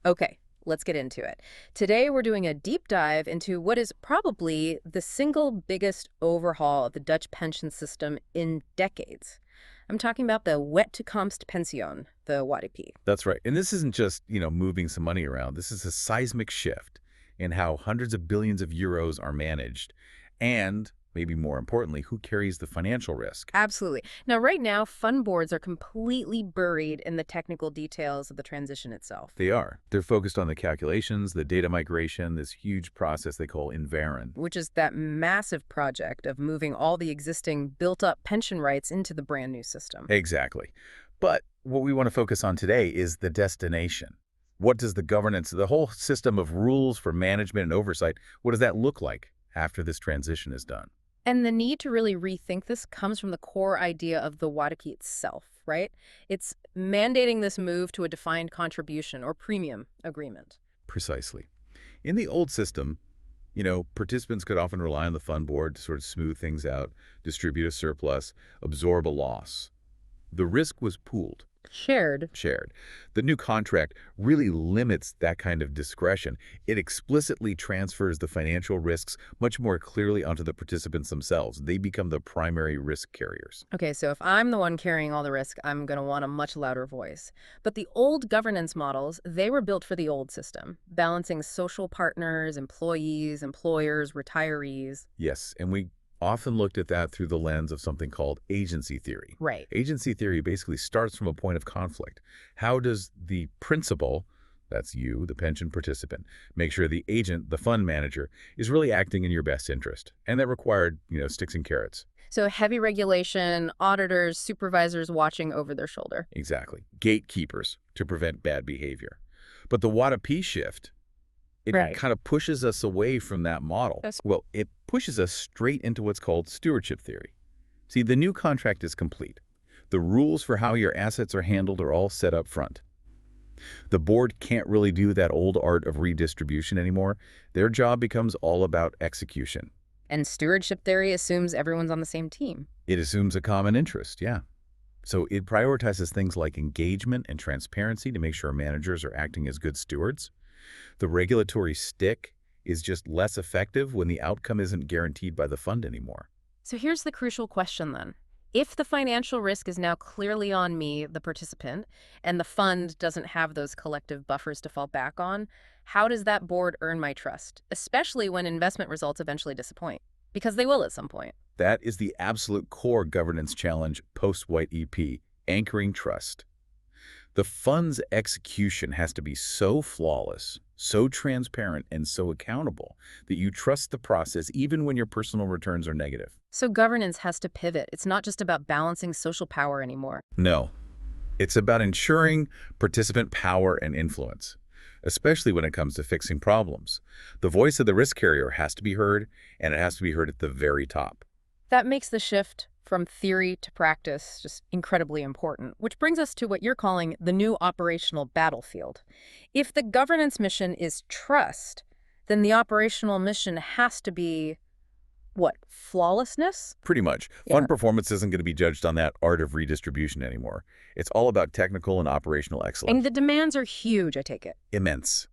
Okay, let's get into it. Today, we're doing a deep dive into what is probably the single biggest overhaul of the Dutch pension system in decades. I'm talking about the wet-to-komst-pensioen, the WADP. That's right. And this isn't just, moving some money around. This is a seismic shift in how hundreds of billions of euros are managed. And, maybe more importantly, who carries the financial risk. Absolutely. Now, right now, fund boards are completely buried in the technical details of the transition itself. They are. They're focused on the calculations, the data migration, this huge process they call Invaren. Which is that massive project of moving all the existing built-up pension rights into the brand new system. Exactly. But what we want to focus on today is the destination. What does the governance, the whole system of rules for management and oversight, what does that look like after this transition is done? And the need to really rethink this comes from the core idea of the WADP itself, right? It's mandating this move to a defined contribution or premium agreement. Precisely. In the old system, participants could often rely on the fund board to sort of smooth things out, distribute a surplus, absorb a loss. The risk was pooled. Shared. The new contract really limits that kind of discretion. It explicitly transfers the financial risks much more clearly onto the participants themselves. They become the primary risk carriers. Okay, so if I'm the one carrying all the risk, I'm going to want a much louder voice. But the old governance models, they were built for the old system, balancing social partners, employees, employers, retirees. Yes, and we often looked at that through the lens of something called agency theory. Right. Agency theory basically starts from a point of conflict. How does the principal, that's you, the pension participant, make sure the agent, the fund manager, is really acting in your best interest? And that required, sticks and carrots. So heavy regulation, auditors, supervisors watching over their shoulder. Exactly. Gatekeepers to prevent bad behavior. But the WADP shift, it Right. kind of pushes us away from that model. Well, it pushes us straight into what's called stewardship theory. See, the new contract is complete. The rules for how your assets are handled are all set up front. The board can't really do that old art of redistribution anymore. Their job becomes all about execution. And stewardship theory assumes everyone's on the same team. It assumes a common interest, yeah. So it prioritizes things like engagement and transparency to make sure managers are acting as good stewards. The regulatory stick is just less effective when the outcome isn't guaranteed by the fund anymore. So here's the crucial question then. If the financial risk is now clearly on me, the participant, and the fund doesn't have those collective buffers to fall back on, how does that board earn my trust, especially when investment results eventually disappoint? Because they will at some point. That is the absolute core governance challenge post-White EP, anchoring trust. The fund's execution has to be so flawless, so transparent, and so accountable that you trust the process even when your personal returns are negative. So governance has to pivot. It's not just about balancing social power anymore. No, it's about ensuring participant power and influence, especially when it comes to fixing problems. The voice of the risk carrier has to be heard, and it has to be heard at the very top. That makes the shift from theory to practice just incredibly important, which brings us to what you're calling the new operational battlefield. If the governance mission is trust, then the operational mission has to be, what, flawlessness? Pretty much. Yeah. Fund performance isn't going to be judged on that art of redistribution anymore. It's all about technical and operational excellence. And the demands are huge, I take it. Immense.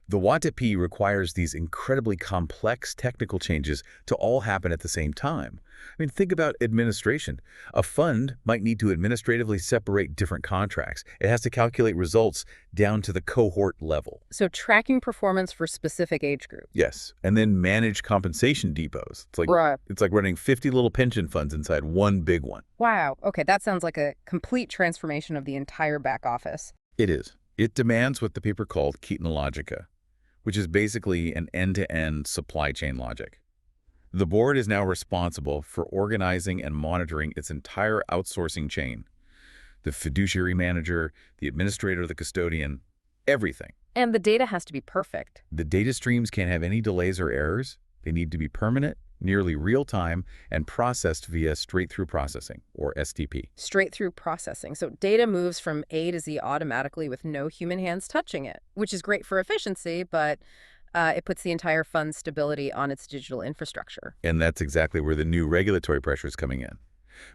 The WADP requires these incredibly complex technical changes to all happen at the same time. I mean, think about administration. A fund might need to administratively separate different contracts. It has to calculate results down to the cohort level. So tracking performance for specific age groups. Yes, and then manage compensation depots. It's like running 50 little pension funds inside one big one. Wow. Okay, that sounds like a complete transformation of the entire back office. It is. It demands what the paper called Logica, which is basically an end-to-end supply chain logic. The board is now responsible for organizing and monitoring its entire outsourcing chain. The fiduciary manager, the administrator, the custodian, everything. And the data has to be perfect. The data streams can't have any delays or errors. They need to be permanent, nearly real-time, and processed via straight-through processing, or STP. Straight-through processing. So data moves from A to Z automatically with no human hands touching it, which is great for efficiency, but it puts the entire fund's stability on its digital infrastructure. And that's exactly where the new regulatory pressure is coming in.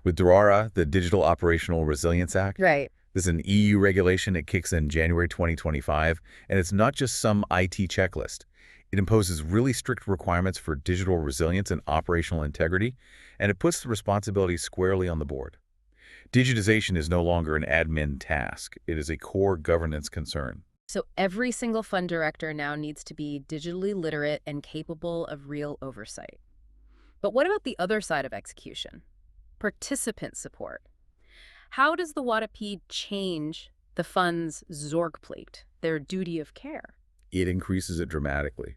With DORA, the Digital Operational Resilience Act, Right. This is an EU regulation. It kicks in January 2025, and it's not just some IT checklist. It imposes really strict requirements for digital resilience and operational integrity, and it puts the responsibility squarely on the board. Digitization is no longer an admin task. It is a core governance concern. So every single fund director now needs to be digitally literate and capable of real oversight. But what about the other side of execution? Participant support. How does the WADA-P change the fund's Zorgplate, their duty of care? It increases it dramatically.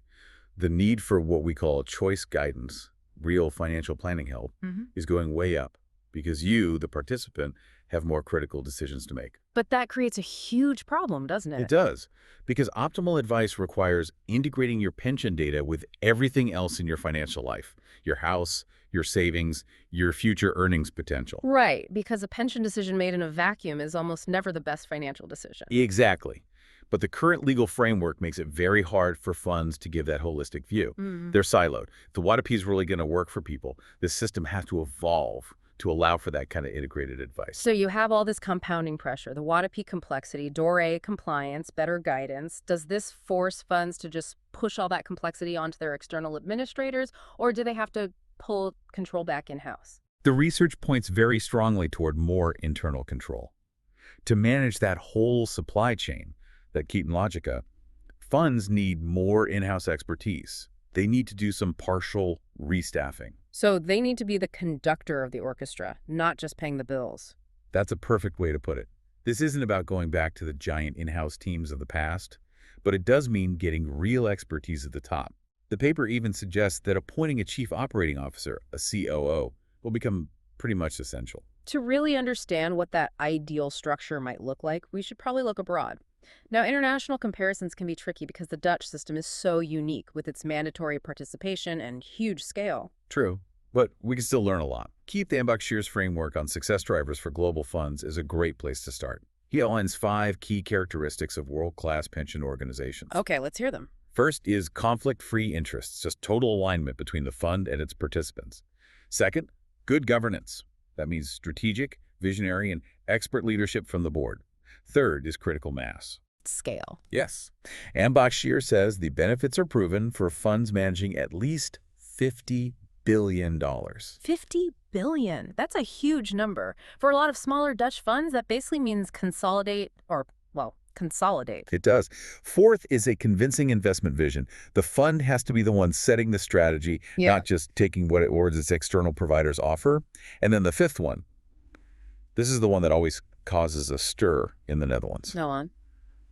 The need for what we call choice guidance, real financial planning help, is going way up because you, the participant, have more critical decisions to make. But that creates a huge problem, doesn't it? It does, because optimal advice requires integrating your pension data with everything else in your financial life, your house, your savings, your future earnings potential. Right, because a pension decision made in a vacuum is almost never the best financial decision. Exactly. But the current legal framework makes it very hard for funds to give that holistic view. They're siloed. If the WADA-P is really going to work for people, this system has to evolve to allow for that kind of integrated advice. So you have all this compounding pressure, the WADA-P complexity, DORA compliance, better guidance. Does this force funds to just push all that complexity onto their external administrators, or do they have to pull control back in-house? The research points very strongly toward more internal control. To manage that whole supply chain, that Keaton Logica, funds need more in-house expertise. They need to do some partial restaffing. So they need to be the conductor of the orchestra, not just paying the bills. That's a perfect way to put it. This isn't about going back to the giant in-house teams of the past, but it does mean getting real expertise at the top. The paper even suggests that appointing a chief operating officer, a COO, will become pretty much essential. To really understand what that ideal structure might look like, we should probably look abroad. Now, international comparisons can be tricky because the Dutch system is so unique with its mandatory participation and huge scale. True, but we can still learn a lot. Keep the Shear's framework on success drivers for global funds is a great place to start. He outlines 5 key characteristics of world-class pension organizations. Okay, let's hear them. First is conflict-free interests, just total alignment between the fund and its participants. Second, good governance. That means strategic, visionary, and expert leadership from the board. Third is critical mass. Scale. Yes. Shear says the benefits are proven for funds managing at least $50 billion. $50 billion. That's a huge number. For a lot of smaller Dutch funds, that basically means consolidate. It does. Fourth is a convincing investment vision. The fund has to be the one setting the strategy, not just taking what its external providers offer. And then the fifth one, this is the one that always causes a stir in the Netherlands. Go on.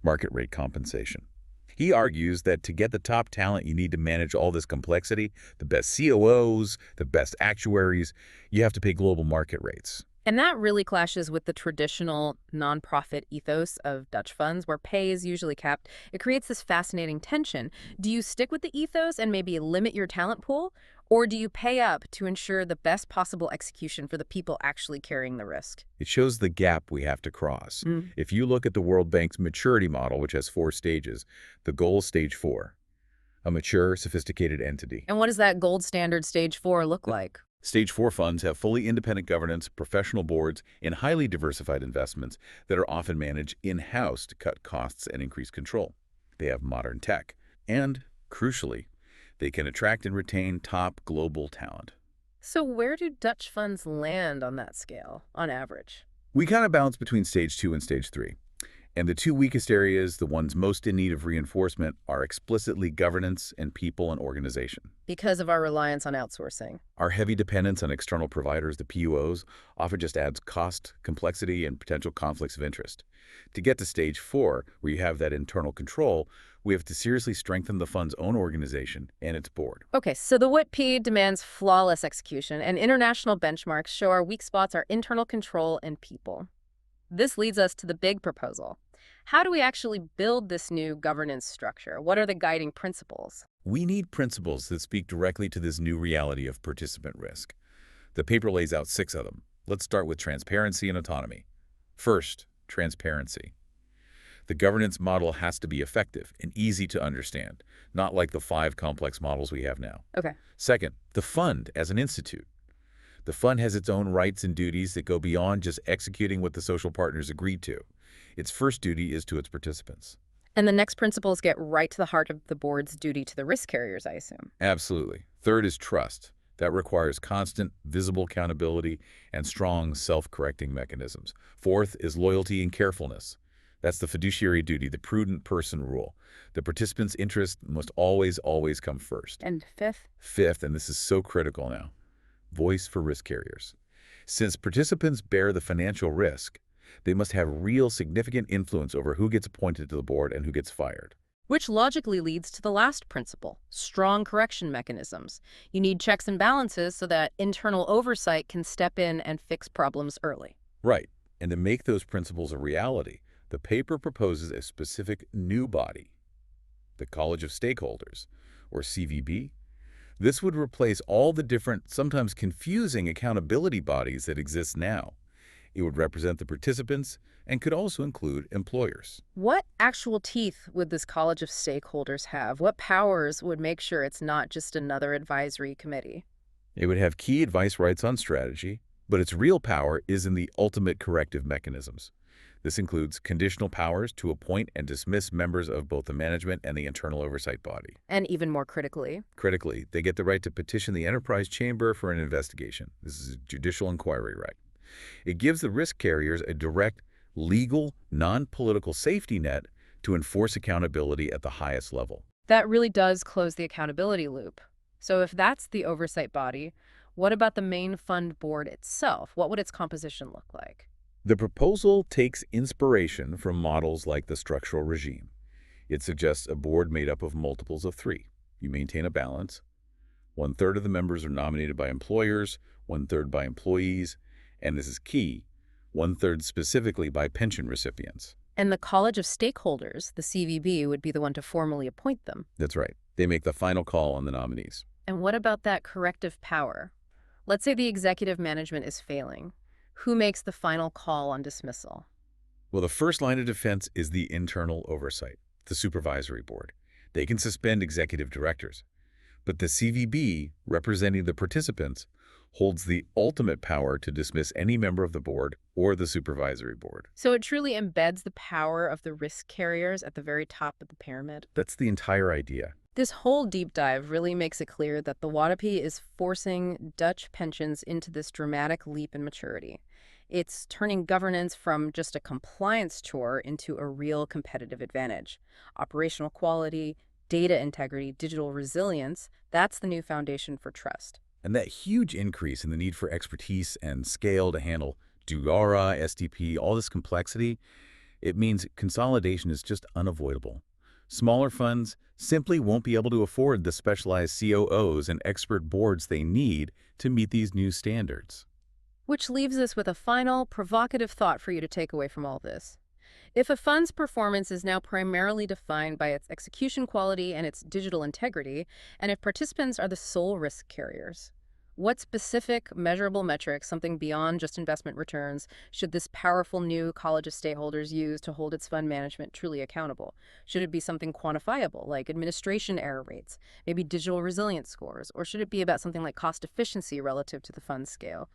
Market rate compensation. He argues that to get the top talent, you need to manage all this complexity, the best COOs, the best actuaries. You have to pay global market rates. And that really clashes with the traditional nonprofit ethos of Dutch funds, where pay is usually capped. It creates this fascinating tension. Do you stick with the ethos and maybe limit your talent pool? Or do you pay up to ensure the best possible execution for the people actually carrying the risk? It shows the gap we have to cross. If you look at the World Bank's maturity model, which has 4 stages, the goal is stage 4, a mature, sophisticated entity. And what does that gold standard stage 4 look like? Stage 4 funds have fully independent governance, professional boards, and highly diversified investments that are often managed in-house to cut costs and increase control. They have modern tech, and, crucially, they can attract and retain top global talent. So where do Dutch funds land on that scale, on average? We kind of balance between stage 2 and stage 3. And the 2 weakest areas, the ones most in need of reinforcement, are explicitly governance and people and organization. Because of our reliance on outsourcing. Our heavy dependence on external providers, the PUOs, often just adds cost, complexity, and potential conflicts of interest. To get to stage 4, where you have that internal control, we have to seriously strengthen the fund's own organization and its board. Okay, so the WADA-P demands flawless execution, and international benchmarks show our weak spots are internal control and people. This leads us to the big proposal. How do we actually build this new governance structure? What are the guiding principles? We need principles that speak directly to this new reality of participant risk. The paper lays out 6 of them. Let's start with transparency and autonomy. First, transparency. The governance model has to be effective and easy to understand, not like the 5 complex models we have now. Okay. Second, the fund as an institute. The fund has its own rights and duties that go beyond just executing what the social partners agreed to. Its first duty is to its participants. And the next principles get right to the heart of the board's duty to the risk carriers, I assume. Absolutely. Third is trust. That requires constant, visible accountability and strong self-correcting mechanisms. Fourth is loyalty and carefulness. That's the fiduciary duty, the prudent person rule. The participant's interest must always, always come first. And fifth? Fifth, and this is so critical now, voice for risk carriers. Since participants bear the financial risk, they must have real significant influence over who gets appointed to the board and who gets fired. Which logically leads to the last principle, strong correction mechanisms. You need checks and balances so that internal oversight can step in and fix problems early. Right. And to make those principles a reality, the paper proposes a specific new body, the College of Stakeholders, or CVB. This would replace all the different, sometimes confusing accountability bodies that exist now. It would represent the participants and could also include employers. What actual teeth would this College of Stakeholders have? What powers would make sure it's not just another advisory committee? It would have key advice rights on strategy, but its real power is in the ultimate corrective mechanisms. This includes conditional powers to appoint and dismiss members of both the management and the internal oversight body. And even more critically, They get the right to petition the enterprise chamber for an investigation. This is a judicial inquiry right. It gives the risk carriers a direct, legal, non-political safety net to enforce accountability at the highest level. that really does close the accountability loop. So if that's the oversight body, what about the main fund board itself? What would its composition look like? The proposal takes inspiration from models like the structural regime. It suggests a board made up of multiples of three. You maintain a balance. One-third of the members are nominated by employers, one-third by employees, and this is key, one-third specifically by pension recipients. And the College of Stakeholders, the CVB, would be the one to formally appoint them. That's right. They make the final call on the nominees. And what about that corrective power? Let's say the executive management is failing. Who makes the final call on dismissal? Well, the first line of defense is the internal oversight, the supervisory board. They can suspend executive directors. But the CVB, representing the participants, holds the ultimate power to dismiss any member of the board or the supervisory board. So it truly embeds the power of the risk carriers at the very top of the pyramid. That's the entire idea. This whole deep dive really makes it clear that the WADAP is forcing Dutch pensions into this dramatic leap in maturity. It's turning governance from just a compliance chore into a real competitive advantage. Operational quality, data integrity, digital resilience, that's the new foundation for trust. And that huge increase in the need for expertise and scale to handle DURA, STP, all this complexity, it means consolidation is just unavoidable. Smaller funds simply won't be able to afford the specialized COOs and expert boards they need to meet these new standards. Which leaves us with a final, provocative thought for you to take away from all this. If a fund's performance is now primarily defined by its execution quality and its digital integrity, and if participants are the sole risk carriers, what specific, measurable metrics, something beyond just investment returns, should this powerful new College of Stakeholders use to hold its fund management truly accountable? Should it be something quantifiable, like administration error rates, maybe digital resilience scores, or should it be about something like cost efficiency relative to the fund scale?